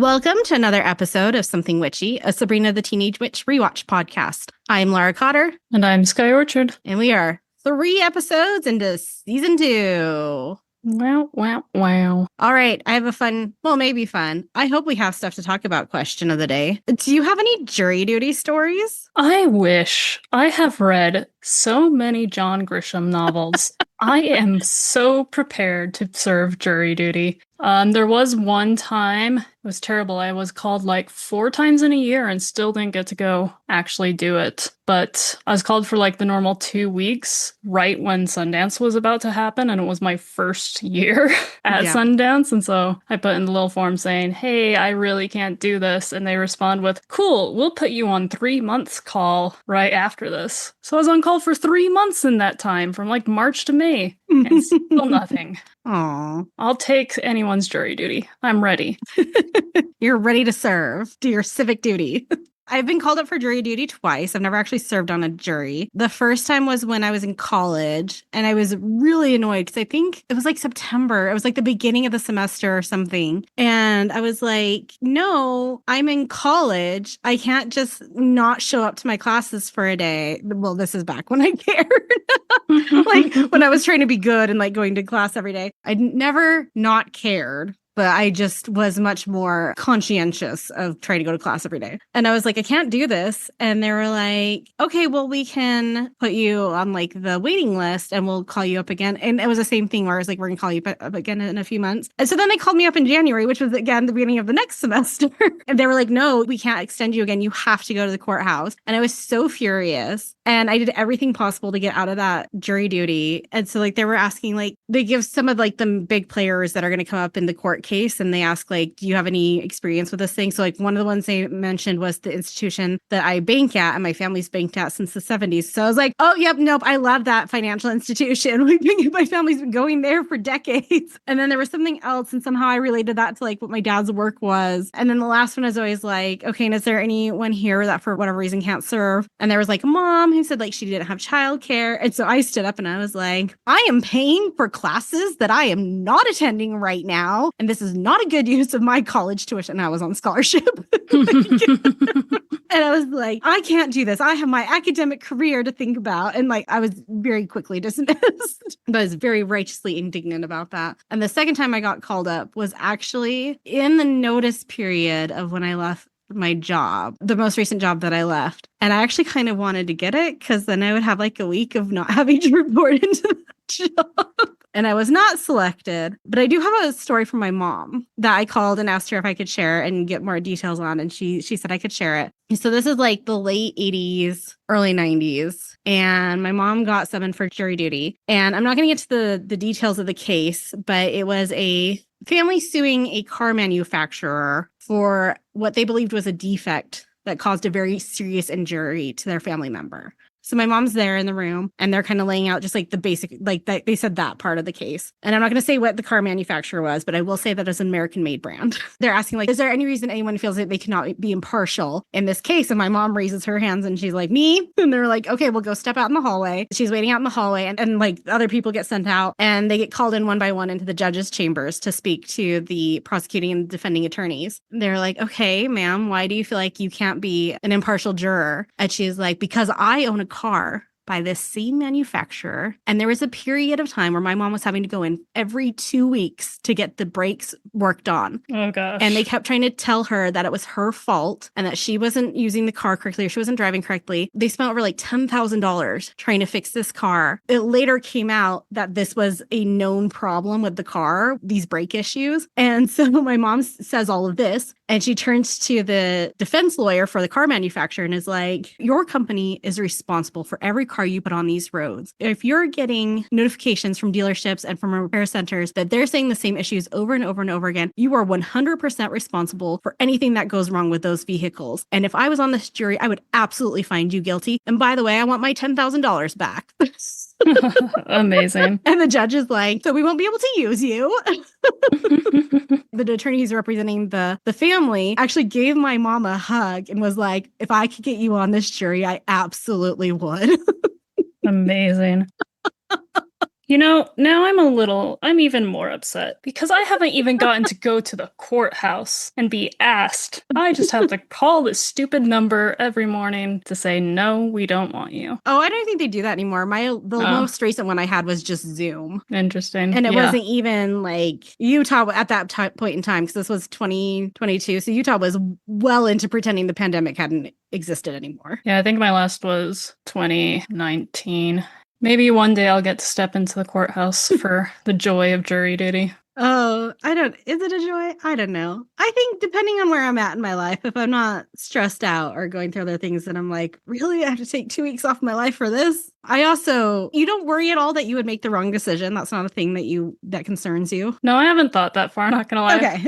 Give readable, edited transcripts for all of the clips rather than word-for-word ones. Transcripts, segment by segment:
Welcome to another episode of Something Witchy, a Sabrina the Teenage Witch rewatch podcast. I'm Laura Cotter. And I'm Sky Orchard. And we are 3 episodes into season 2. Wow. All right, I have a fun, maybe fun. I hope we have stuff to talk about question of the day. Do you have any jury duty stories? I wish. I have read so many John Grisham novels. I am so prepared to serve jury duty. There was one time, it was terrible. I was called like 4 times in a year and still didn't get to go actually do it. But I was called for like the normal 2 weeks right when Sundance was about to happen. And it was my first year at Sundance. And so I put in the little form saying, hey, I really can't do this. And they respond with, cool, we'll put you on 3 months call right after this. So I was on call for 3 months in that time from like March to May. And still nothing. Aw. I'll take anyone's jury duty. I'm ready. You're ready to serve. Do your civic duty. I've been called up for jury duty twice. I've never actually served on a jury. The first time was when I was in college, and I was really annoyed because I think it was like September. It was like the beginning of the semester or something. And I was like, no, I'm in college. I can't just not show up to my classes for a day. Well, this is back when I cared. Like when I was trying to be good and like going to class every day. I never not cared. But I just was much more conscientious of trying to go to class every day. And I was like, I can't do this. And they were like, okay, well, we can put you on like the waiting list and we'll call you up again. And it was the same thing where I was like, we're going to call you up again in a few months. And so then they called me up in January, which was again the beginning of the next semester. And they were like, no, we can't extend you again. You have to go to the courthouse. And I was so furious. And I did everything possible to get out of that jury duty. And so like they were asking, like, they give some of like the big players that are going to come up in the court case, and they ask like, do you have any experience with this thing? So like one of the ones they mentioned was the institution that I bank at and my family's banked at since the 70s. So I was like, oh, yep, nope, I love that financial institution. My family's been going there for decades. And then there was something else, and somehow I related that to like what my dad's work was. And then the last one is always like, okay, and is there anyone here that for whatever reason can't serve? And there was like a mom who said like she didn't have childcare. And so I stood up and I was like, I am paying for classes that I am not attending right now. And this is not a good use of my college tuition. I was on scholarship. And I was like, I can't do this. I have my academic career to think about. And like, I was very quickly dismissed. But I was very righteously indignant about that. And the second time I got called up was actually in the notice period of when I left my job, the most recent job that I left. And I actually kind of wanted to get it because then I would have like a week of not having to report into the job. And I was not selected, but I do have a story from my mom that I called and asked her if I could share and get more details on. And she said I could share it. So this is like the late 80s, early 90s. And my mom got summoned for jury duty. And I'm not going to get to the details of the case, but it was a family suing a car manufacturer for what they believed was a defect that caused a very serious injury to their family member. So my mom's there in the room and they're kind of laying out just like the basic, like that they said that part of the case. And I'm not going to say what the car manufacturer was, but I will say that it's an American made brand. They're asking like, is there any reason anyone feels that they cannot be impartial in this case? And my mom raises her hands and she's like, me? And they're like, okay, we'll go step out in the hallway. She's waiting out in the hallway and like other people get sent out and they get called in one by one into the judge's chambers to speak to the prosecuting and defending attorneys. They're like, okay, ma'am, why do you feel like you can't be an impartial juror? And she's like, because I own a car by this same manufacturer. And there was a period of time where my mom was having to go in every 2 weeks to get the brakes worked on. Oh, gosh. And they kept trying to tell her that it was her fault and that she wasn't using the car correctly or she wasn't driving correctly. They spent over like $10,000 trying to fix this car. It later came out that this was a known problem with the car, these brake issues. And so my mom says all of this and she turns to the defense lawyer for the car manufacturer and is like, your company is responsible for every car you put on these roads. If you're getting notifications from dealerships and from repair centers that they're saying the same issues over and over and over again, you are 100% responsible for anything that goes wrong with those vehicles. And if I was on this jury, I would absolutely find you guilty. And by the way, I want my $10,000 back. Amazing. And the judge is like, so we won't be able to use you. The attorney who's representing the family actually gave my mom a hug and was like, if I could get you on this jury, I absolutely would. Amazing. Now I'm even more upset because I haven't even gotten to go to the courthouse and be asked. I just have to call this stupid number every morning to say, no, we don't want you. Oh, I don't think they do that anymore. The most recent one I had was just Zoom. Interesting. And it wasn't even like Utah at that point in time, because this was 2022. So Utah was well into pretending the pandemic hadn't existed anymore. Yeah, I think my last was 2019. Maybe one day I'll get to step into the courthouse for the joy of jury duty. Oh, is it a joy? I don't know. I think depending on where I'm at in my life, if I'm not stressed out or going through other things, then I'm like, really? I have to take 2 weeks off my life for this? You don't worry at all that you would make the wrong decision. That's not a thing that concerns you. No, I haven't thought that far, not gonna lie. Okay.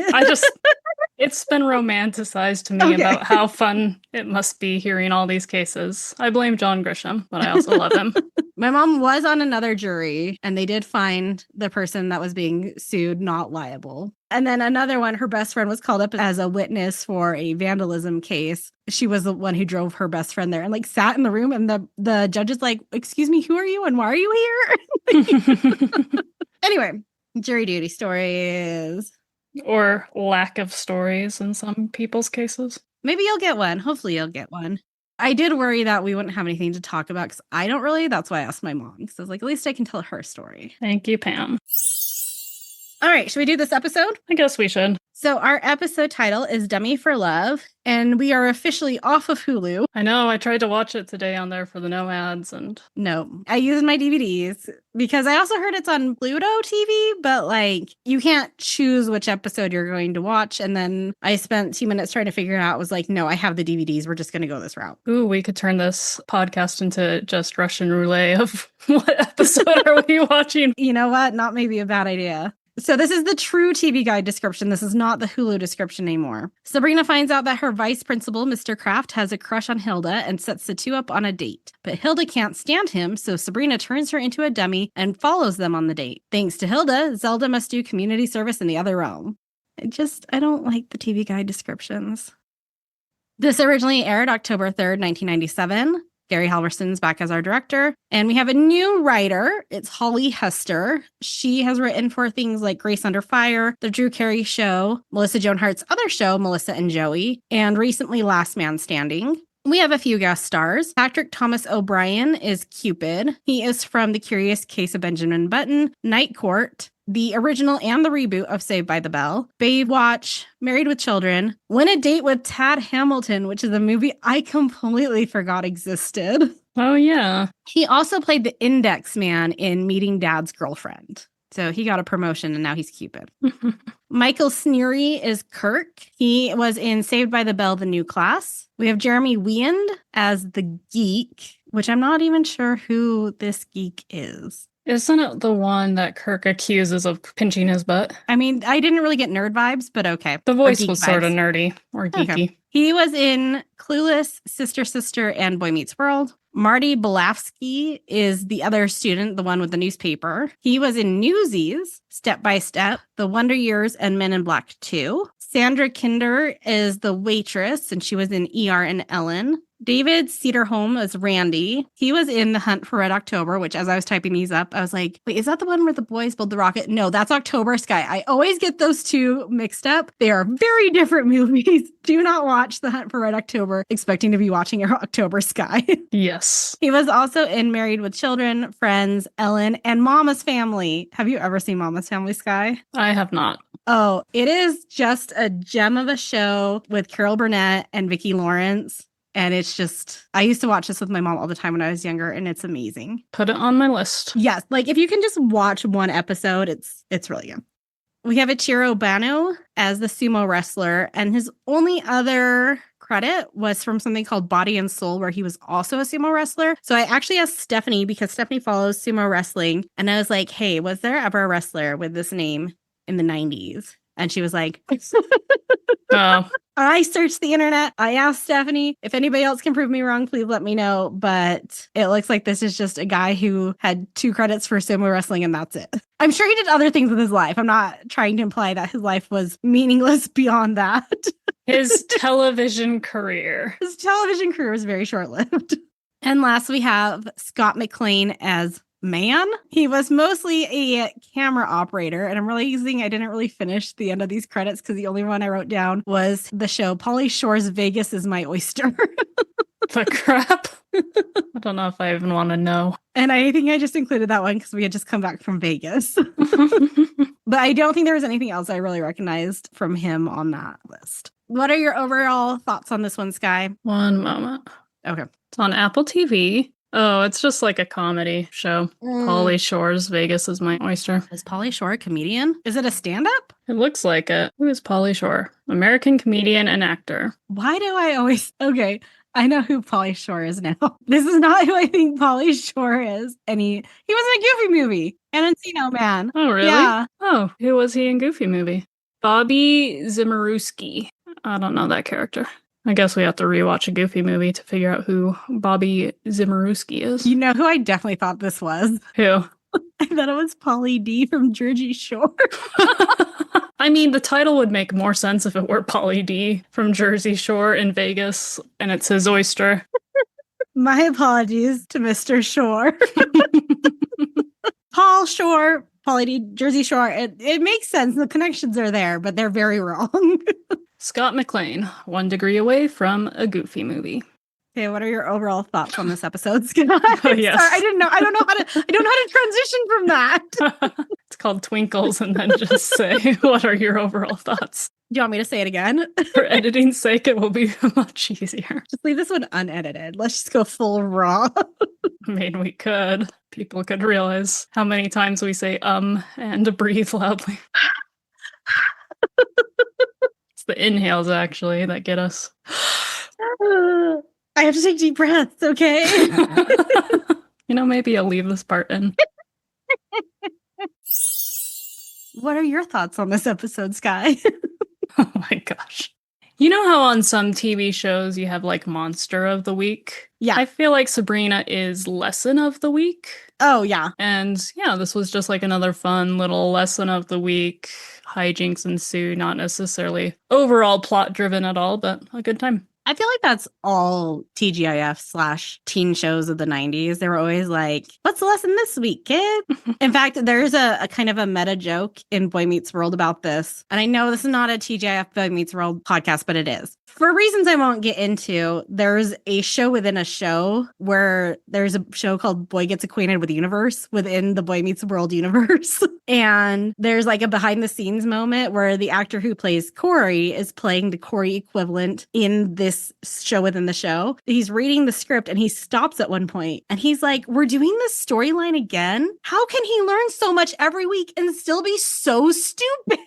It's been romanticized to me about how fun it must be hearing all these cases. I blame John Grisham, but I also love him. My mom was on another jury, and they did find the person that was being sued not liable. And then another one, her best friend was called up as a witness for a vandalism case. She was the one who drove her best friend there and like sat in the room, and the judge is like, excuse me, who are you and why are you here? Anyway, jury duty stories. Or lack of stories in some people's cases. Maybe you'll get one. Hopefully you'll get one. I did worry that we wouldn't have anything to talk about because I don't really. That's why I asked my mom. Because I was like, at least I can tell her story. Thank you, Pam. All right. Should we do this episode? I guess we should. So our episode title is Dummy for Love, and we are officially off of Hulu. I know. I tried to watch it today on there for the no ads, and no, I used my DVDs because I also heard it's on Pluto TV, but like you can't choose which episode you're going to watch. And then I spent 2 minutes trying to figure it out. I was like, no, I have the DVDs. We're just going to go this route. Ooh, we could turn this podcast into just Russian roulette of what episode are we watching? You know what? Not maybe a bad idea. So this is the true TV Guide description. This is not the Hulu description anymore. Sabrina finds out that her vice principal, Mr. Kraft, has a crush on Hilda and sets the two up on a date. But Hilda can't stand him, so Sabrina turns her into a dummy and follows them on the date. Thanks to Hilda, Zelda must do community service in the other realm. I don't like the TV Guide descriptions. This originally aired October 3rd, 1997. Gary Halverson's back as our director. And we have a new writer. It's Holly Hester. She has written for things like Grace Under Fire, The Drew Carey Show, Melissa Joan Hart's other show, Melissa and Joey, and recently Last Man Standing. We have a few guest stars. Patrick Thomas O'Brien is Cupid. He is from The Curious Case of Benjamin Button, Night Court, the original and the reboot of Saved by the Bell, Baywatch, Married with Children, Win a Date with Tad Hamilton, which is a movie I completely forgot existed. Oh, yeah. He also played the Index Man in Meeting Dad's Girlfriend. So he got a promotion and now he's Cupid. Michael Sneary is Kirk. He was in Saved by the Bell, The New Class. We have Jeremy Weand as the geek, which I'm not even sure who this geek is. Isn't it the one that Kirk accuses of pinching his butt? I mean, I didn't really get nerd vibes, but okay. The voice was sort of nerdy or geeky. Okay. He was in Clueless, Sister, Sister, and Boy Meets World. Marty Belafsky is the other student, the one with the newspaper. He was in Newsies, Step by Step, The Wonder Years, and Men in Black 2. Sandra Kinder is the waitress, and she was in ER and Ellen. David Cederholm is Randy. He was in The Hunt for Red October, which as I was typing these up, I was like, wait, is that the one where the boys build the rocket? No, that's October Sky. I always get those two mixed up. They are very different movies. Do not watch The Hunt for Red October expecting to be watching October Sky. Yes. He was also in Married with Children, Friends, Ellen, and Mama's Family. Have you ever seen Mama's Family, Sky? I have not. Oh, it is just a gem of a show with Carol Burnett and Vicki Lawrence. And it's just, I used to watch this with my mom all the time when I was younger, and it's amazing. Put it on my list. Yes, like if you can just watch one episode, it's really good. We have Ichiro Bano as the sumo wrestler, and his only other credit was from something called Body and Soul, where he was also a sumo wrestler. So I actually asked Stephanie, because Stephanie follows sumo wrestling, and I was like, hey, was there ever a wrestler with this name in the 90s? And she was like, oh. I searched the internet. I asked Stephanie, if anybody else can prove me wrong, please let me know. But it looks like this is just a guy who had 2 credits for sumo wrestling, and that's it. I'm sure he did other things with his life. I'm not trying to imply that his life was meaningless beyond that. His television career. His television career was very short-lived. And last, we have Scott McClane as man. He was mostly a camera operator, and I'm realizing I didn't really finish the end of these credits because the only one I wrote down was the show Pauly Shore's Vegas is My Oyster. The crap? I don't know if I even want to know. And I think I just included that one because we had just come back from Vegas. But I don't think there was anything else I really recognized from him on that list. What are your overall thoughts on this one, Sky? One moment. Okay. It's on Apple TV. Oh, it's just like a comedy show. Pauly Shore's Vegas is My Oyster. Is Pauly Shore a comedian? Is it a stand-up? It looks like it. Who is Pauly Shore? American comedian and actor. Why do I always... Okay, I know who Pauly Shore is now. This is not who I think Pauly Shore is. And he was in a Goofy movie. And Encino Man. Oh, really? Yeah. Oh, who was he in Goofy movie? Bobby Zimmerowski. I don't know that character. I guess we have to rewatch a Goofy movie to figure out who Bobby Zimmerowski is. You know who I definitely thought this was? Who? I thought it was Pauly D from Jersey Shore. I mean, the title would make more sense if it were Pauly D from Jersey Shore in Vegas, and it's his oyster. My apologies to Mr. Shore. Paul Shore, Pauly D, Jersey Shore. It makes sense. The connections are there, but they're very wrong. Scott McClane, 1 degree away from a Goofy movie. Okay, what are your overall thoughts on this episode, Scott? Oh, yes. Sorry, I don't know how to transition from that. It's called Twinkles, and then just say, what are your overall thoughts? Do you want me to say it again? For editing's sake, it will be much easier. Just leave this one unedited. Let's just go full raw. I mean, we could. People could realize how many times we say and breathe loudly. It's the inhales, actually, that get us. I have to take deep breaths, okay? Maybe I'll leave this part in. What are your thoughts on this episode, Sky? Oh my gosh. You know how on some TV shows you have like Monster of the Week? Yeah. I feel like Sabrina is Lesson of the Week. Oh, yeah. And yeah, this was just like another fun little Lesson of the Week. Hijinks ensue, not necessarily overall plot driven at all, but a good time. I feel like that's all TGIF/teen shows of the 90s. They were always like, what's the lesson this week, kid? In fact, there's a kind of a meta joke in Boy Meets World about this. And I know this is not a TGIF Boy Meets World podcast, but it is. For reasons I won't get into, there's a show within a show where there's a show called Boy Gets Acquainted with the Universe within the Boy Meets World universe. And there's like a behind the scenes moment where the actor who plays Corey is playing the Corey equivalent in this show within the show. He's reading the script and he stops at one point and he's like, we're doing this storyline again? How can he learn so much every week and still be so stupid?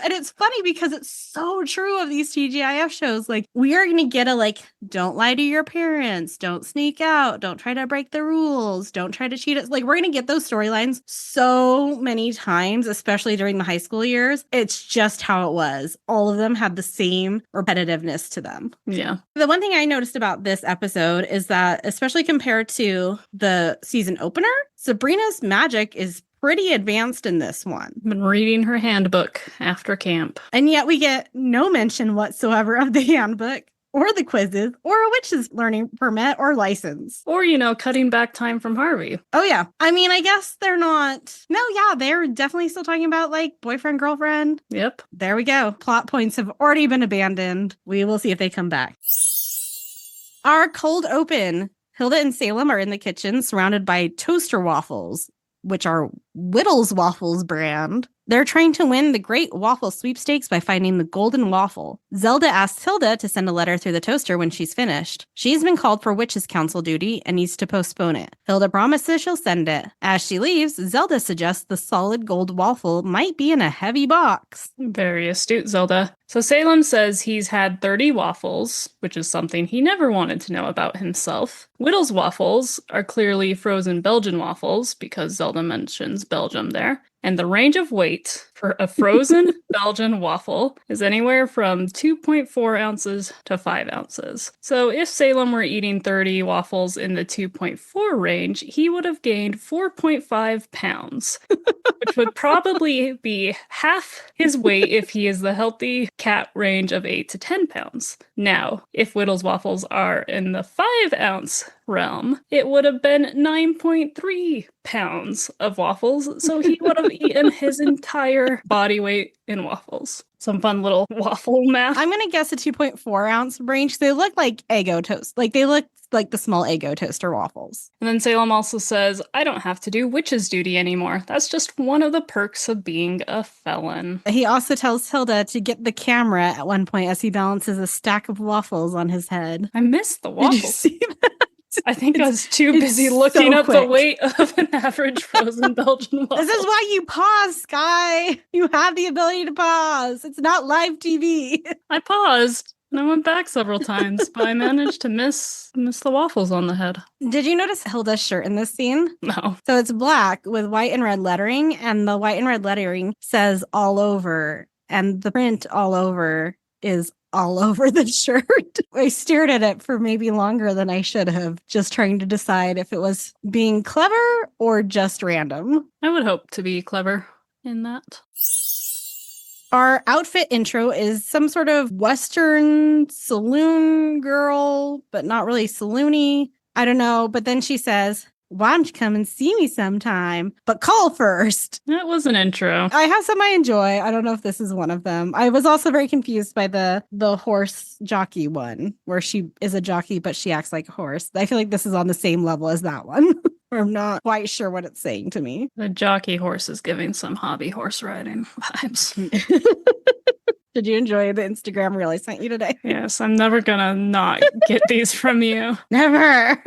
And it's funny because it's so true of these TGIF shows. Like, we are going to get a, don't lie to your parents, don't sneak out, don't try to break the rules, don't try to cheat us. Like, we're going to get those storylines so many times, especially during the high school years. It's just how it was. All of them had the same repetitiveness to them. Yeah. The one thing I noticed about this episode is that, especially compared to the season opener, Sabrina's magic is pretty advanced in this one. Been reading her handbook after camp. And yet we get no mention whatsoever of the handbook or the quizzes or a witch's learning permit or license. Or, cutting back time from Harvey. Oh, yeah. I mean, I guess they're not. No, yeah, they're definitely still talking about boyfriend, girlfriend. Yep. There we go. Plot points have already been abandoned. We will see if they come back. Our cold open. Hilda and Salem are in the kitchen surrounded by toaster waffles, which are Whittles Waffles brand. They're trying to win the Great Waffle Sweepstakes by finding the golden waffle. Zelda asks Hilda to send a letter through the toaster when she's finished. She's been called for Witch's Council duty and needs to postpone it. Hilda promises she'll send it. As she leaves, Zelda suggests the solid gold waffle might be in a heavy box. Very astute, Zelda. So Salem says he's had 30 waffles, which is something he never wanted to know about himself. Whittles waffles are clearly frozen Belgian waffles, because Zelda mentions Belgium there. And the range of weight for a frozen Belgian waffle is anywhere from 2.4 ounces to 5 ounces. So if Salem were eating 30 waffles in the 2.4 range, he would have gained 4.5 pounds, which would probably be half his weight if he is the healthy cat range of 8 to 10 pounds. Now, if Whittles waffles are in the 5 ounce realm, it would have been 9.3 pounds of waffles. So he would have eaten his entire body weight in waffles. Some fun little waffle math. I'm going to guess a 2.4 ounce range. They look like Eggo toast. Like they look like the small Eggo toaster waffles. And then Salem also says, I don't have to do witch's duty anymore. That's just one of the perks of being a felon. He also tells Hilda to get the camera at one point as he balances a stack of waffles on his head. I missed the waffles. Did you see that? I think I was too busy looking up the weight of an average frozen Belgian waffle. This is why you pause, Sky. You have the ability to pause. It's not live TV. I paused. And I went back several times, but I managed to miss the waffles on the head. Did you notice Hilda's shirt in this scene? No. So it's black with white and red lettering, and the white and red lettering says all over, and the print all over is all over the shirt. I stared at it for maybe longer than I should have, just trying to decide if it was being clever or just random. I would hope to be clever in that. Our outfit intro is some sort of Western saloon girl, but not really saloony. I don't know. But then she says, why don't you come and see me sometime? But call first. That was an intro. I have some I enjoy. I don't know if this is one of them. I was also very confused by the horse jockey one, where she is a jockey, but she acts like a horse. I feel like this is on the same level as that one. I'm not quite sure what it's saying to me. The jockey horse is giving some hobby horse riding vibes. Did you enjoy the Instagram reel I sent you today? Yes, I'm never gonna not get these from you. Never.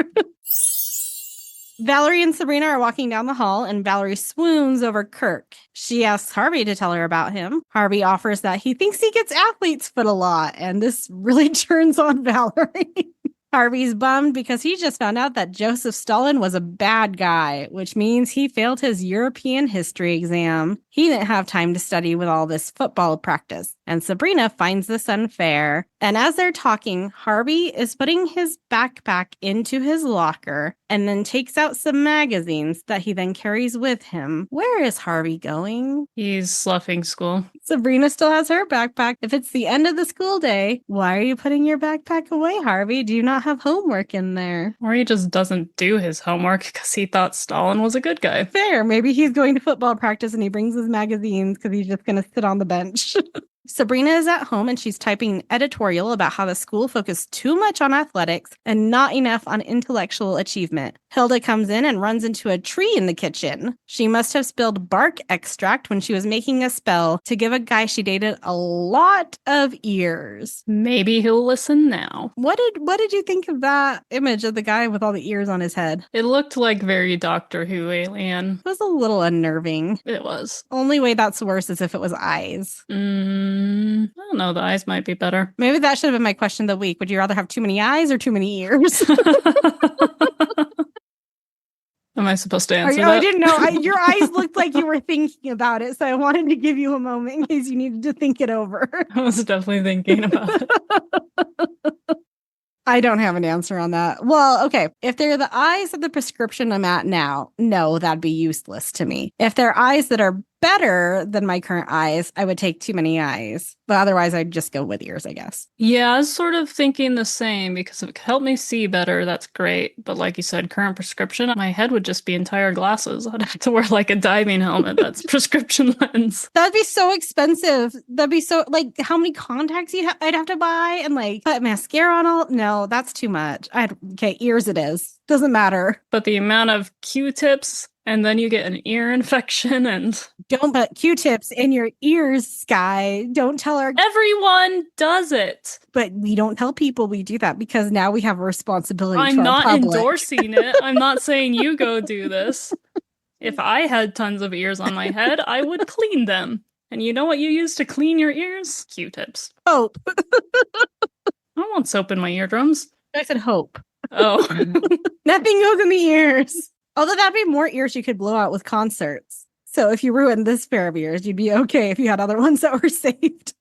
Valerie and Sabrina are walking down the hall, and Valerie swoons over Kirk. She asks Harvey to tell her about him. Harvey offers that he thinks he gets athlete's foot a lot, and this really turns on Valerie. Harvey's bummed because he just found out that Joseph Stalin was a bad guy, which means he failed his European history exam. He didn't have time to study with all this football practice. And Sabrina finds this unfair. And as they're talking, Harvey is putting his backpack into his locker and then takes out some magazines that he then carries with him. Where is Harvey going? He's sloughing school. Sabrina still has her backpack. If it's the end of the school day, why are you putting your backpack away, Harvey? Do you not have homework in there? Or he just doesn't do his homework because he thought Stalin was a good guy. Fair. Maybe he's going to football practice and he brings his magazines because he's just going to sit on the bench. Sabrina is at home and she's typing an editorial about how the school focused too much on athletics and not enough on intellectual achievement. Hilda comes in and runs into a tree in the kitchen. She must have spilled bark extract when she was making a spell to give a guy she dated a lot of ears. Maybe he'll listen now. What did you think of that image of the guy with all the ears on his head? It looked like very Doctor Who alien. It was a little unnerving. It was. Only way that's worse is if it was eyes. I don't know. The eyes might be better. Maybe that should have been my question of the week. Would you rather have too many eyes or too many ears? Am I supposed to answer that? that? I didn't know. Your eyes looked like you were thinking about it, so I wanted to give you a moment in case you needed to think it over. I was definitely thinking about it. I don't have an answer on that. Well, okay. If they're the eyes of the prescription I'm at now, no, that'd be useless to me. If they're eyes that are better than my current eyes, I would take too many eyes. But otherwise, I'd just go with ears, I guess. Yeah, I was sort of thinking the same because if it could help me see better, that's great. But like you said, current prescription, my head would just be entire glasses. I'd have to wear like a diving helmet that's prescription lens. That'd be so expensive. That'd be so, like, how many contacts I'd have to buy and like put mascara on all? No, that's too much. Okay, ears it is. Doesn't matter. But the amount of Q-tips and then you get an ear infection and... Don't put Q-tips in your ears, Sky. Don't tell our... Everyone does it. But we don't tell people we do that because now we have a responsibility I'm to not our public. endorsing it. I'm not saying you go do this. If I had tons of ears on my head, I would clean them. And you know what you use to clean your ears? Q-tips. Hope. I want soap in my eardrums. I said hope. Oh. Nothing goes in the ears. Although that'd be more ears you could blow out with concerts. So if you ruined this pair of ears, you'd be okay if you had other ones that were saved.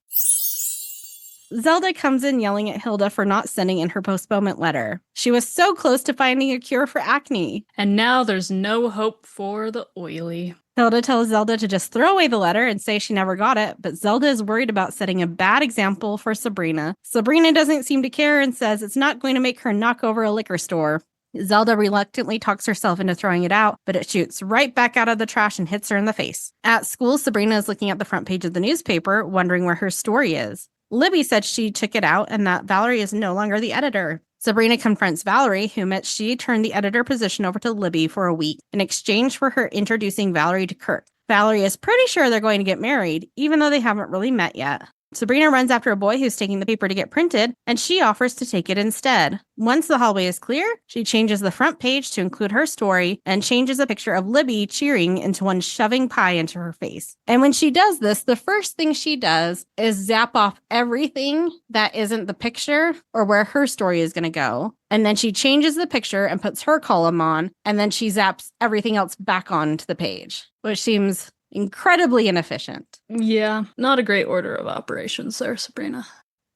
Zelda comes in yelling at Hilda for not sending in her postponement letter. She was so close to finding a cure for acne. And now there's no hope for the oily. Hilda tells Zelda to just throw away the letter and say she never got it, but Zelda is worried about setting a bad example for Sabrina. Sabrina doesn't seem to care and says it's not going to make her knock over a liquor store. Zelda reluctantly talks herself into throwing it out, but it shoots right back out of the trash and hits her in the face. At school, Sabrina is looking at the front page of the newspaper, wondering where her story is. Libby said she took it out and that Valerie is no longer the editor. Sabrina confronts Valerie, who admits she turned the editor position over to Libby for a week in exchange for her introducing Valerie to Kirk. Valerie is pretty sure they're going to get married, even though they haven't really met yet. Sabrina runs after a boy who's taking the paper to get printed, and she offers to take it instead. Once the hallway is clear, she changes the front page to include her story and changes a picture of Libby cheering into one shoving pie into her face. And when she does this, the first thing she does is zap off everything that isn't the picture or where her story is going to go. And then she changes the picture and puts her column on, and then she zaps everything else back onto the page, which seems incredibly inefficient. Yeah, not a great order of operations there, Sabrina.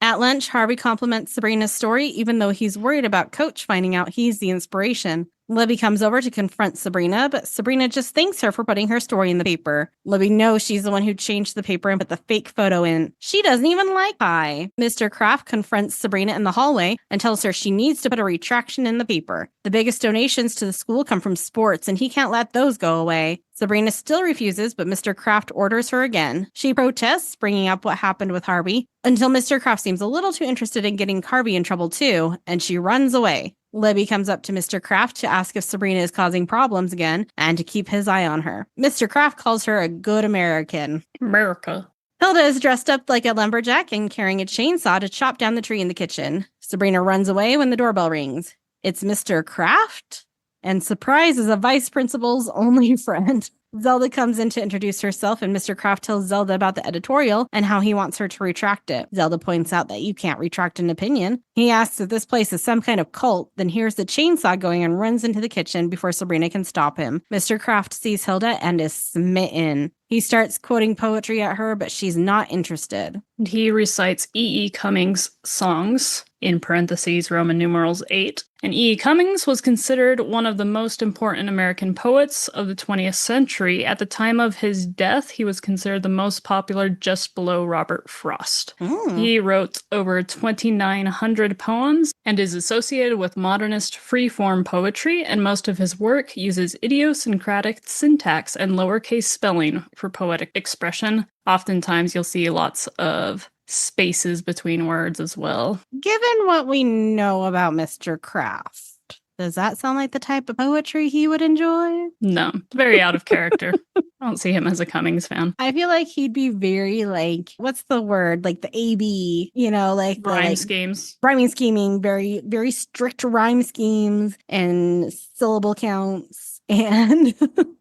At lunch, Harvey compliments Sabrina's story, even though he's worried about Coach finding out he's the inspiration. Libby comes over to confront Sabrina, but Sabrina just thanks her for putting her story in the paper. Libby knows she's the one who changed the paper and put the fake photo in. She doesn't even like pie. Mr. Kraft confronts Sabrina in the hallway and tells her she needs to put a retraction in the paper. The biggest donations to the school come from sports, and he can't let those go away. Sabrina still refuses, but Mr. Kraft orders her again. She protests, bringing up what happened with Harvey, until Mr. Kraft seems a little too interested in getting Harvey in trouble too, and she runs away. Libby comes up to Mr. Kraft to ask if Sabrina is causing problems again and to keep his eye on her. Mr. Kraft calls her a good American. America. Hilda is dressed up like a lumberjack and carrying a chainsaw to chop down the tree in the kitchen. Sabrina runs away when the doorbell rings. It's Mr. Kraft, and surprise is a vice principal's only friend. Zelda comes in to introduce herself, and Mr. Kraft tells Zelda about the editorial and how he wants her to retract it. Zelda points out that you can't retract an opinion. He asks if this place is some kind of cult, then hears the chainsaw going and runs into the kitchen before Sabrina can stop him. Mr. Kraft sees Hilda and is smitten. He starts quoting poetry at her, but she's not interested. He recites E. E. Cummings' songs, in parentheses, Roman numerals 8. And E. E. Cummings was considered one of the most important American poets of the 20th century. At the time of his death, he was considered the most popular, just below Robert Frost. He wrote over 2,900 poems and is associated with modernist free-form poetry, and most of his work uses idiosyncratic syntax and lowercase spelling for poetic expression. Oftentimes, you'll see lots of spaces between words as well. Given what we know about Mr. Kraft, does that sound like the type of poetry he would enjoy? No, very out of character. I don't see him as a Cummings fan. I feel like he'd be very like, what's the word? Like the AB, you know, like Rhyme schemes. Rhyming scheming, very, very strict rhyme schemes and syllable counts and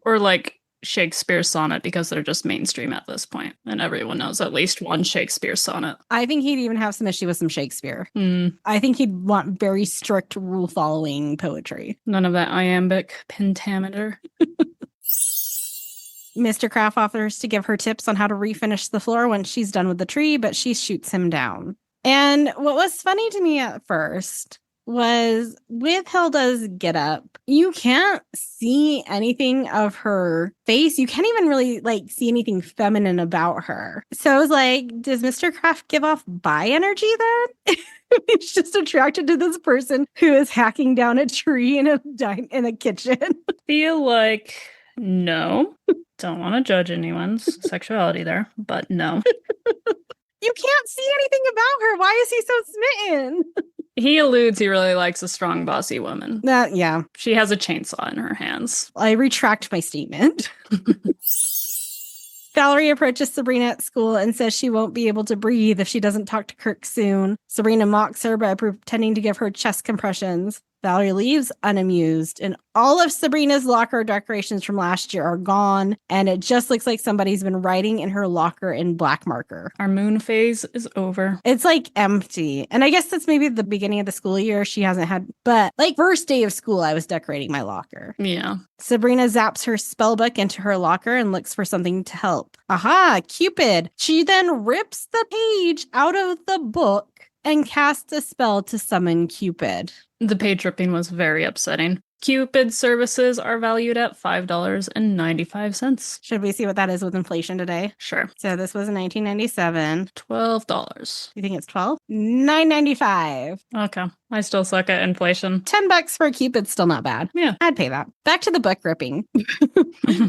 or like Shakespeare sonnet, because they're just mainstream at this point and everyone knows at least one Shakespeare sonnet. I think he'd even have some issue with some Shakespeare. I think he'd want very strict rule following poetry. None of that iambic pentameter. Mr. Kraft offers to give her tips on how to refinish the floor once she's done with the tree, but she shoots him down. And what was funny to me at first was with Hilda's getup, you can't see anything of her face. You can't even really like see anything feminine about her. So I was like, does Mr. Kraft give off bi energy then? He's just attracted to this person who is hacking down a tree in a kitchen. Feel like no. Don't want to judge anyone's sexuality there, but no. You can't see anything about her. Why is he so smitten? He alludes he really likes a strong, bossy woman. Yeah. She has a chainsaw in her hands. I retract my statement. Valerie approaches Sabrina at school and says she won't be able to breathe if she doesn't talk to Kirk soon. Sabrina mocks her by pretending to give her chest compressions. Valerie leaves unamused, and all of Sabrina's locker decorations from last year are gone, and it just looks like somebody's been writing in her locker in black marker. Our moon phase is over. It's like empty. And I guess that's maybe the beginning of the school year. She hasn't had, but like first day of school, I was decorating my locker. Yeah. Sabrina zaps her spell book into her locker and looks for something to help. Aha, Cupid. She then rips the page out of the book and casts a spell to summon Cupid. The page ripping was very upsetting. Cupid's services are valued at $5.95. Should we see what that is with inflation today? Sure. So this was in 1997. $12. You think it's 12? $9.95. Okay. I still suck at inflation. $10 for a Cupid's still not bad. Yeah. I'd pay that. Back to the book ripping.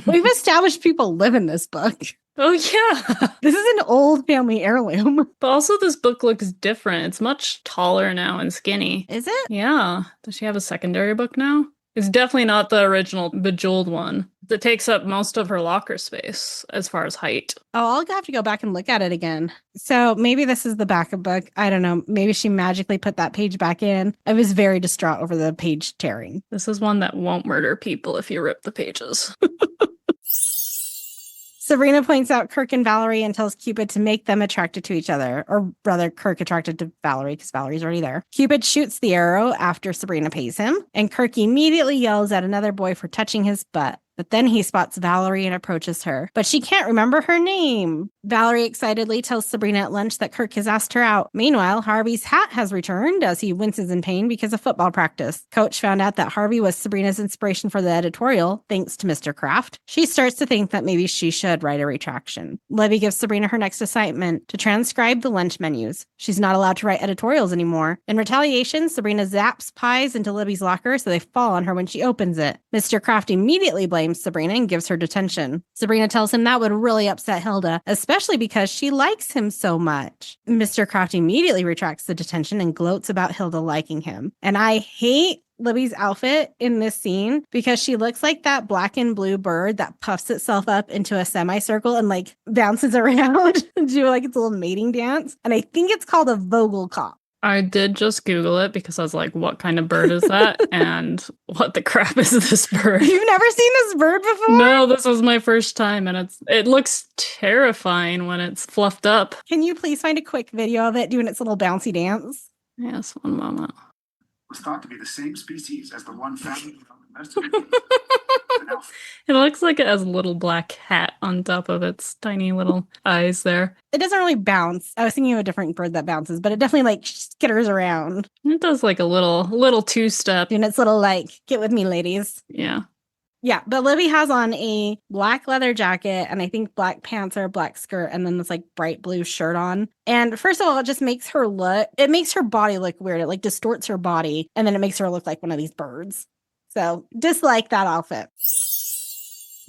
We've established people live in this book. Oh, yeah. This is an old family heirloom. But also this book looks different. It's much taller now and skinny. Is it? Yeah. Does she have a secondary book now? It's definitely not the original Bejeweled one. It takes up most of her locker space as far as height. Oh, I'll have to go back and look at it again. So maybe this is the backup book. I don't know. Maybe she magically put that page back in. I was very distraught over the page tearing. This is one that won't murder people if you rip the pages. Sabrina points out Kirk and Valerie and tells Cupid to make them attracted to each other, or rather Kirk attracted to Valerie because Valerie's already there. Cupid shoots the arrow after Sabrina pays him, and Kirk immediately yells at another boy for touching his butt. But then he spots Valerie and approaches her, but she can't remember her name. Valerie excitedly tells Sabrina at lunch that Kirk has asked her out. Meanwhile, Harvey's hat has returned as he winces in pain because of football practice. Coach found out that Harvey was Sabrina's inspiration for the editorial, thanks to Mr. Kraft. She starts to think that maybe she should write a retraction. Libby gives Sabrina her next assignment to transcribe the lunch menus. She's not allowed to write editorials anymore. In retaliation, Sabrina zaps pies into Libby's locker so they fall on her when she opens it. Mr. Kraft immediately blames Sabrina and gives her detention. Sabrina tells him that would really upset Hilda, especially because she likes him so much. Mr. Kraft immediately retracts the detention and gloats about Hilda liking him. And I hate Libby's outfit in this scene because she looks like that black and blue bird that puffs itself up into a semicircle and like bounces around and do like its little mating dance. And I think it's called a Vogelkopf. I did just Google it because I was like, what kind of bird is that? And what the crap is this bird? You've never seen this bird before? No, this was my first time, and it looks terrifying when it's fluffed up. Can you please find a quick video of it doing its little bouncy dance? Yes, one moment. Was thought to be the same species as the one found It looks like it has a little black hat on top of its tiny little eyes there. It doesn't really bounce. I was thinking of a different bird that bounces, but it definitely like skitters around. It does like a little two-step. Doing its little like, get with me, ladies. Yeah. Yeah, but Libby has on a black leather jacket and I think black pants or a black skirt and then this like bright blue shirt on. And first of all, it just makes her makes her body look weird. It like distorts her body and then it makes her look like one of these birds. So dislike that outfit.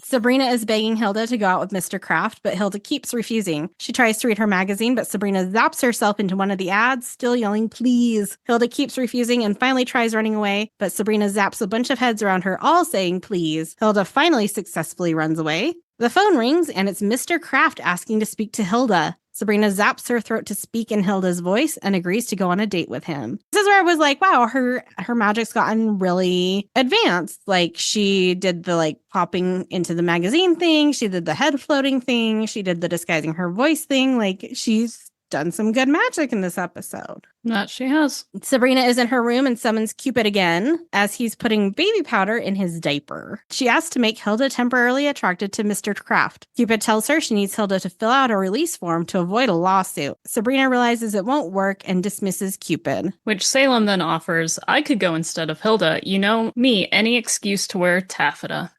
Sabrina is begging Hilda to go out with Mr. Kraft, but Hilda keeps refusing. She tries to read her magazine, but Sabrina zaps herself into one of the ads, still yelling, please. Hilda keeps refusing and finally tries running away, but Sabrina zaps a bunch of heads around her, all saying, please. Hilda finally successfully runs away. The phone rings, and it's Mr. Kraft asking to speak to Hilda. Sabrina zaps her throat to speak in Hilda's voice and agrees to go on a date with him. This is where I was like, wow, her magic's gotten really advanced. Like she did the like popping into the magazine thing. She did the head floating thing. She did the disguising her voice thing. Like she's done some good magic in this episode. That she has. Sabrina is in her room and summons Cupid again as he's putting baby powder in his diaper. She asks to make Hilda temporarily attracted to Mr. Kraft. Cupid tells her she needs Hilda to fill out a release form to avoid a lawsuit. Sabrina realizes it won't work and dismisses Cupid. Which Salem then offers, I could go instead of Hilda. You know me, any excuse to wear taffeta.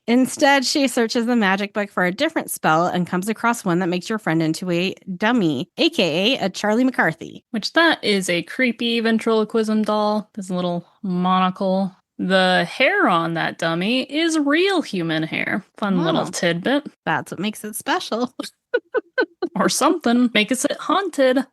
Instead, she searches the magic book for a different spell and comes across one that makes your friend into a dummy, aka a Charlie McCarthy. Which that is a creepy ventriloquism doll. There's a little monocle. The hair on that dummy is real human hair. Fun little tidbit. That's what makes it special. Or something. Makes it haunted.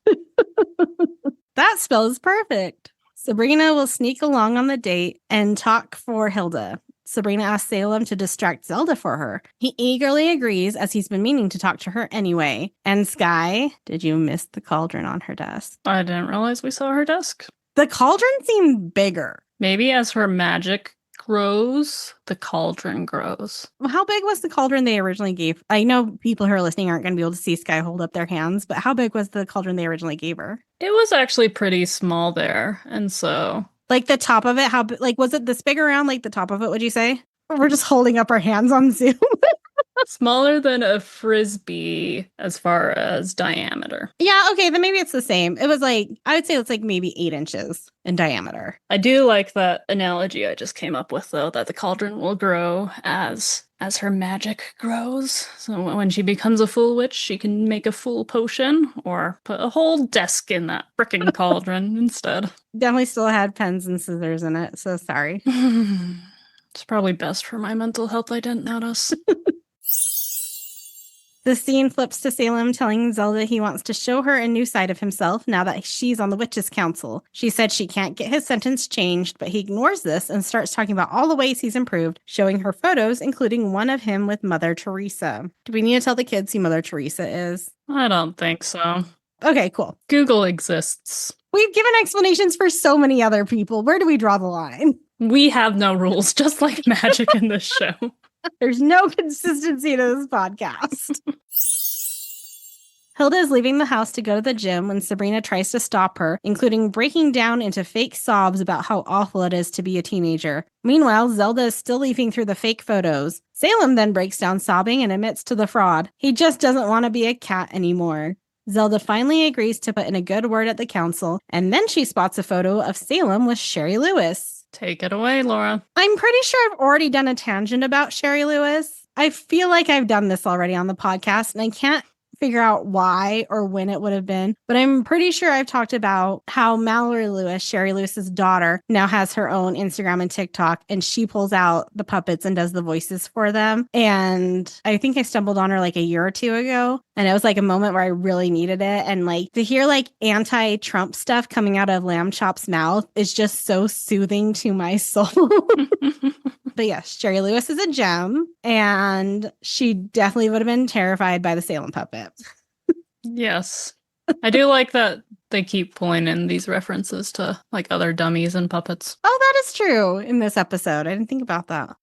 That spell is perfect. Sabrina will sneak along on the date and talk for Hilda. Sabrina asks Salem to distract Zelda for her. He eagerly agrees as he's been meaning to talk to her anyway. And Sky, did you miss the cauldron on her desk? I didn't realize we saw her desk. The cauldron seemed bigger. Maybe as her magic grows, the cauldron grows. How big was the cauldron they originally gave? I know people who are listening aren't going to be able to see Sky hold up their hands, but how big was the cauldron they originally gave her? It was actually pretty small there, and so... Like the top of it, was it this big around, like the top of it, would you say? We're just holding up our hands on Zoom. Smaller than a frisbee as far as diameter. Yeah, okay, then maybe it's the same. It was like, I would say it's like maybe 8 inches in diameter. I do like that analogy I just came up with, though, that the cauldron will grow as her magic grows. So when she becomes a fool witch, she can make a fool potion or put a whole desk in that frickin' cauldron instead. Definitely still had pens and scissors in it, so sorry. It's probably best for my mental health I didn't notice. The scene flips to Salem telling Zelda he wants to show her a new side of himself now that she's on the Witches' Council. She said she can't get his sentence changed, but he ignores this and starts talking about all the ways he's improved, showing her photos, including one of him with Mother Teresa. Do we need to tell the kids who Mother Teresa is? I don't think so. Okay, cool. Google exists. We've given explanations for so many other people. Where do we draw the line? We have no rules, just like magic in this show. There's no consistency to this podcast. Hilda is leaving the house to go to the gym when Sabrina tries to stop her, including breaking down into fake sobs about how awful it is to be a teenager. Meanwhile, Zelda is still leafing through the fake photos. Salem then breaks down sobbing and admits to the fraud. He just doesn't want to be a cat anymore. Zelda finally agrees to put in a good word at the council, and then she spots a photo of Salem with Sherry Lewis. Take it away, Laura. I'm pretty sure I've already done a tangent about Sherry Lewis. I feel like I've done this already on the podcast, and I can't figure out why or when it would have been, but I'm pretty sure I've talked about how Mallory Lewis, Sherry Lewis's daughter, now has her own Instagram and TikTok, and she pulls out the puppets and does the voices for them. And I think I stumbled on her like a year or two ago, and it was like a moment where I really needed it. And like to hear like anti-Trump stuff coming out of Lamb Chop's mouth is just so soothing to my soul. But yes, Sherry Lewis is a gem, and she definitely would have been terrified by the Salem puppet. Yes. I do like that they keep pulling in these references to like other dummies and puppets. Oh, that is true in this episode. I didn't think about that.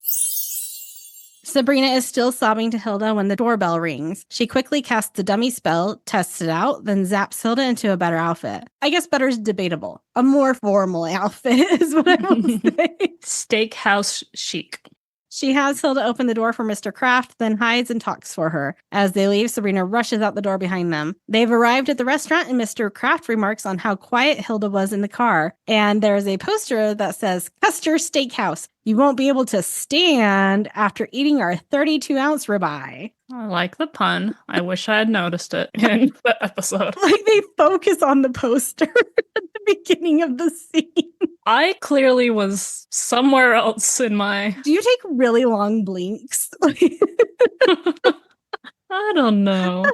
Sabrina is still sobbing to Hilda when the doorbell rings. She quickly casts the dummy spell, tests it out, then zaps Hilda into a better outfit. I guess better is debatable. A more formal outfit is what I will say. Steakhouse chic. She has Hilda open the door for Mr. Kraft, then hides and talks for her. As they leave, Sabrina rushes out the door behind them. They've arrived at the restaurant, and Mr. Kraft remarks on how quiet Hilda was in the car. And there's a poster that says, Custer Steakhouse. You won't be able to stand after eating our 32-ounce ribeye. I like the pun. I wish I had noticed it in the episode. Like they focus on the poster at the beginning of the scene. I clearly was somewhere else in my... Do you take really long blinks? I don't know.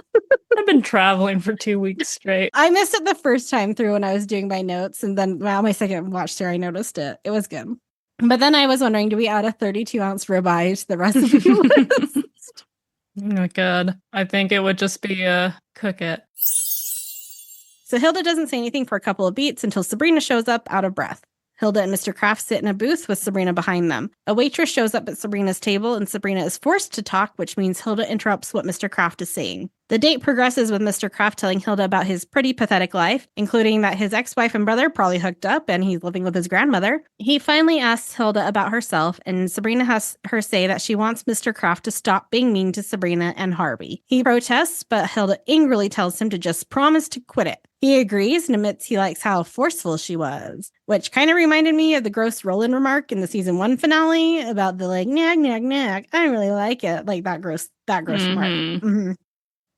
I've been traveling for 2 weeks straight. I missed it the first time through when I was doing my notes, and then my second watch through, I noticed it. It was good. But then I was wondering, do we add a 32-ounce ribeye to the recipe list? Oh my god. I think it would just be a cook it. So Hilda doesn't say anything for a couple of beats until Sabrina shows up out of breath. Hilda and Mr. Kraft sit in a booth with Sabrina behind them. A waitress shows up at Sabrina's table, and Sabrina is forced to talk, which means Hilda interrupts what Mr. Kraft is saying. The date progresses with Mr. Kraft telling Hilda about his pretty pathetic life, including that his ex-wife and brother probably hooked up and he's living with his grandmother. He finally asks Hilda about herself, and Sabrina has her say that she wants Mr. Kraft to stop being mean to Sabrina and Harvey. He protests, but Hilda angrily tells him to just promise to quit it. He agrees and admits he likes how forceful she was, which kind of reminded me of the gross Roland remark in the season 1 finale about the like, nag, nag, nag. I don't really like it. Like that gross remark. Mm-hmm.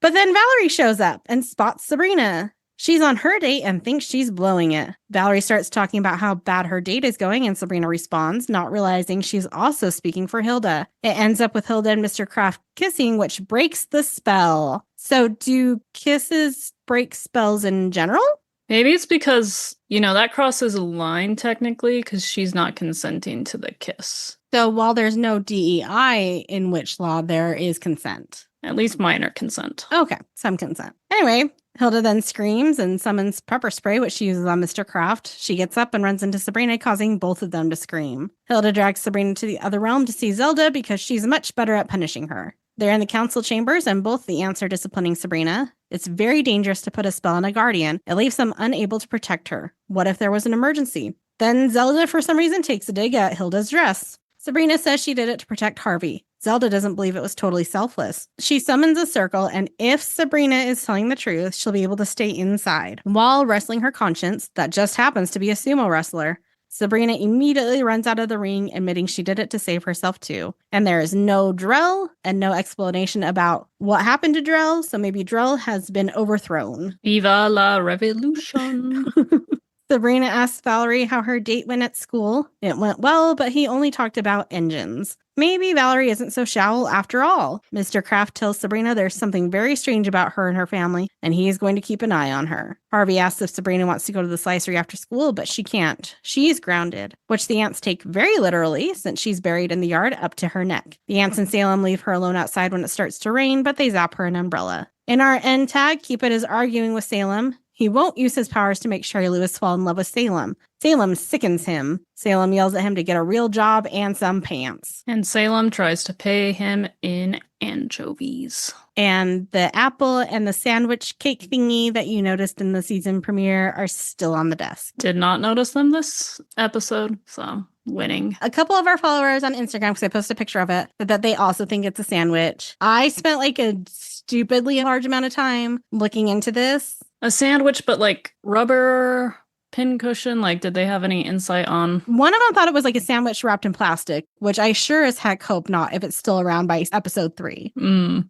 But then Valerie shows up and spots Sabrina. She's on her date and thinks she's blowing it. Valerie starts talking about how bad her date is going, and Sabrina responds, not realizing she's also speaking for Hilda. It ends up with Hilda and Mr. Kraft kissing, which breaks the spell. So do kisses break spells in general? Maybe it's because, that crosses a line technically because she's not consenting to the kiss. So while there's no DEI in which law, there is consent. At least minor consent. Okay, some consent. Anyway, Hilda then screams and summons pepper spray, which she uses on Mr. Kraft. She gets up and runs into Sabrina, causing both of them to scream. Hilda drags Sabrina to the other realm to see Zelda because she's much better at punishing her. They're in the council chambers, and both the aunts are disciplining Sabrina. It's very dangerous to put a spell on a guardian. It leaves them unable to protect her. What if there was an emergency? Then Zelda, for some reason, takes a dig at Hilda's dress. Sabrina says she did it to protect Harvey. Zelda doesn't believe it was totally selfless. She summons a circle, and if Sabrina is telling the truth, she'll be able to stay inside while wrestling her conscience that just happens to be a sumo wrestler. Sabrina immediately runs out of the ring, admitting she did it to save herself too. And there is no Drell and no explanation about what happened to Drell, so maybe Drell has been overthrown. Viva la revolution. Sabrina asks Valerie how her date went at school. It went well, but he only talked about engines. Maybe Valerie isn't so shallow after all. Mr. Kraft tells Sabrina there's something very strange about her and her family, and he is going to keep an eye on her. Harvey asks if Sabrina wants to go to the slicery after school, but she can't. She's grounded, which the aunts take very literally since she's buried in the yard up to her neck. The aunts in Salem leave her alone outside when it starts to rain, but they zap her an umbrella. In our end tag, Cupid is arguing with Salem. He won't use his powers to make Sherry Lewis fall in love with Salem. Salem sickens him. Salem yells at him to get a real job and some pants. And Salem tries to pay him in anchovies. And the apple and the sandwich cake thingy that you noticed in the season premiere are still on the desk. Did not notice them this episode, so winning. A couple of our followers on Instagram, because I posted a picture of it, said that they also think it's a sandwich. I spent like a stupidly large amount of time looking into this. A sandwich, but like rubber pincushion? Like, did they have any insight on? One of them thought it was like a sandwich wrapped in plastic, which I sure as heck hope not if it's still around by episode 3.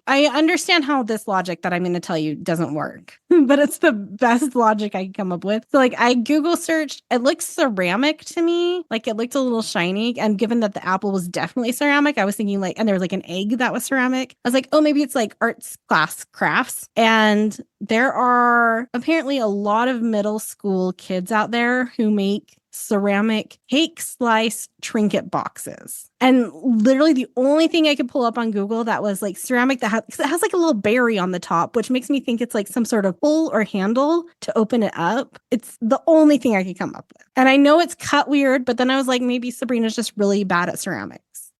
I understand how this logic that I'm going to tell you doesn't work, but it's the best logic I can come up with. So like I Google searched, it looks ceramic to me. Like it looked a little shiny. And given that the apple was definitely ceramic, I was thinking like, and there was like an egg that was ceramic. I was like, oh, maybe it's like arts class crafts. And there are apparently a lot of middle school kids out there who make ceramic cake slice trinket boxes. And literally the only thing I could pull up on Google that was like ceramic that has like a little berry on the top, which makes me think it's like some sort of pull or handle to open it up. It's the only thing I could come up with. And I know it's cut weird, but then I was like, maybe Sabrina's just really bad at ceramics.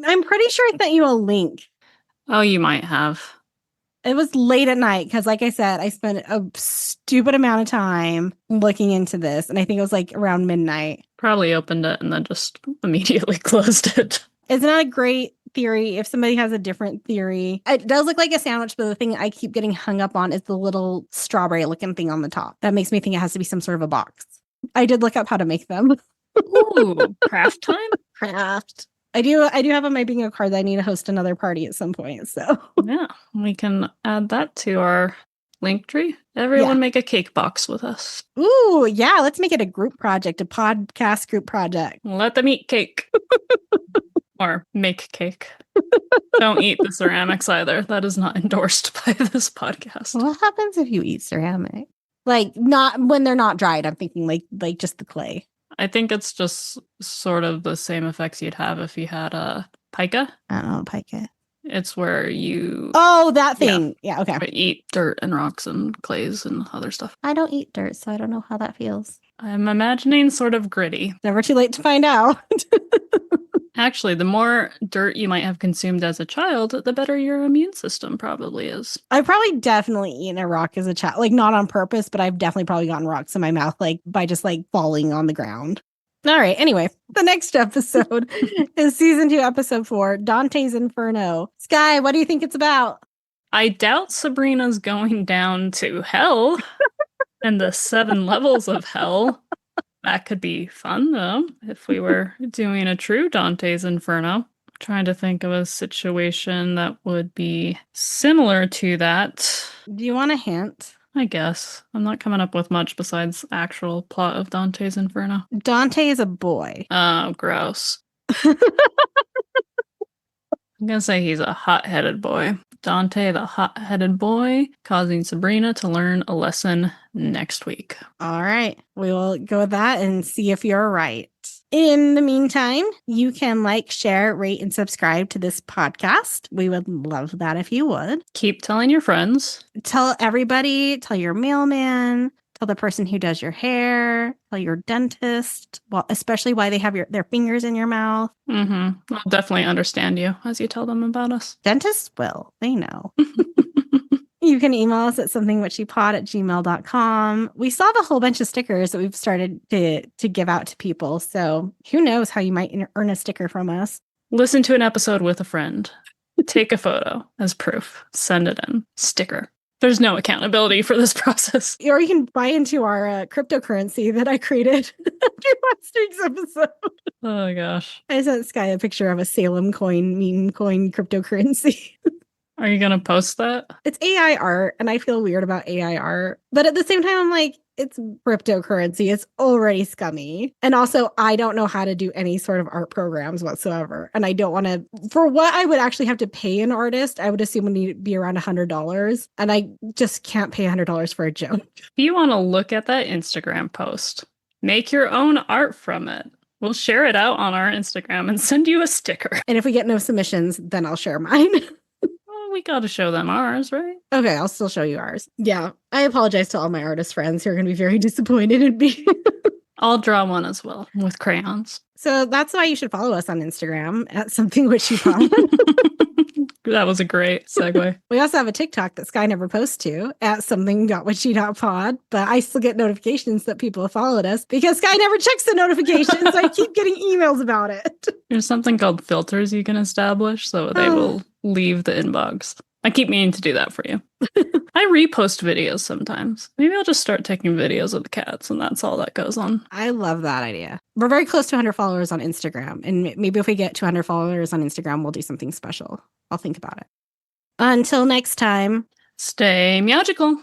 I'm pretty sure I sent you a link. Oh, you might have. It was late at night because, like I said, I spent a stupid amount of time looking into this. And I think it was like around midnight. Probably opened it and then just immediately closed it. Isn't that a great theory? If somebody has a different theory, it does look like a sandwich, but the thing I keep getting hung up on is the little strawberry looking thing on the top. That makes me think it has to be some sort of a box. I did look up how to make them. Ooh, craft time? Craft. I do have on my bingo card that I need to host another party at some point. So yeah, we can add that to our link tree. Everyone make a cake box with us. Ooh, yeah, let's make it a group project, a podcast group project. Let them eat cake. Or make cake. Don't eat the ceramics either. That is not endorsed by this podcast. What happens if you eat ceramic? Like not when they're not dried. I'm thinking like just the clay. I think it's just sort of the same effects you'd have if you had a pica. I don't know what pica. It's where you... Oh, that thing. Yeah, okay. Eat dirt and rocks and clays and other stuff. I don't eat dirt, so I don't know how that feels. I'm imagining sort of gritty. Never too late to find out. Actually, the more dirt you might have consumed as a child, the better your immune system probably is. I've probably definitely eaten a rock as a child. Like, not on purpose, but I've definitely probably gotten rocks in my mouth, like, by just, like, falling on the ground. All right, anyway, the next episode is season 2, episode 4, Dante's Inferno. Sky, what do you think it's about? I doubt Sabrina's going down to hell and the 7 levels of hell. That could be fun, though, if we were doing a true Dante's Inferno. I'm trying to think of a situation that would be similar to that. Do you want a hint? I guess. I'm not coming up with much besides actual plot of Dante's Inferno. Dante is a boy. Oh, gross. I'm going to say he's a hot-headed boy. Dante, the hot-headed boy, causing Sabrina to learn a lesson next week. All right. We will go with that and see if you're right. In the meantime, you can like, share, rate, and subscribe to this podcast. We would love that if you would. Keep telling your friends. Tell everybody, tell your mailman, tell the person who does your hair, tell your dentist, well, especially why they have their fingers in your mouth. Mm-hmm. I'll definitely understand you as you tell them about us. Dentists will. They know. You can email us at somethingwitchypod@gmail.com. We still have a whole bunch of stickers that we've started to give out to people. So who knows how you might earn a sticker from us. Listen to an episode with a friend. Take a photo as proof. Send it in. Sticker. There's no accountability for this process. Or you can buy into our cryptocurrency that I created after last week's episode. Oh my gosh. I sent this guy a picture of a Salem coin, meme coin cryptocurrency. Are you going to post that? It's AI art, and I feel weird about AI art. But at the same time, I'm like, it's cryptocurrency. It's already scummy. And also, I don't know how to do any sort of art programs whatsoever. And I don't want to, for what I would actually have to pay an artist, I would assume would need to be around $100. And I just can't pay $100 for a joke. If you want to look at that Instagram post, make your own art from it. We'll share it out on our Instagram and send you a sticker. And if we get no submissions, then I'll share mine. We got to show them ours, right? Okay, I'll still show you ours. Yeah, I apologize to all my artist friends who are going to be very disappointed in me. I'll draw one as well with crayons. So that's why you should follow us on Instagram at somethingwitchypod. That was a great segue. We also have a TikTok that Sky never posts to at something.witchy.pod, but I still get notifications that people have followed us because Sky never checks the notifications. So I keep getting emails about it. There's something called filters you can establish so they will leave the inbox. I keep meaning to do that for you. I repost videos sometimes. Maybe I'll just start taking videos of the cats and that's all that goes on. I love that idea. We're very close to 100 followers on Instagram. And maybe if we get 200 followers on Instagram, we'll do something special. I'll think about it. Until next time. Stay magical.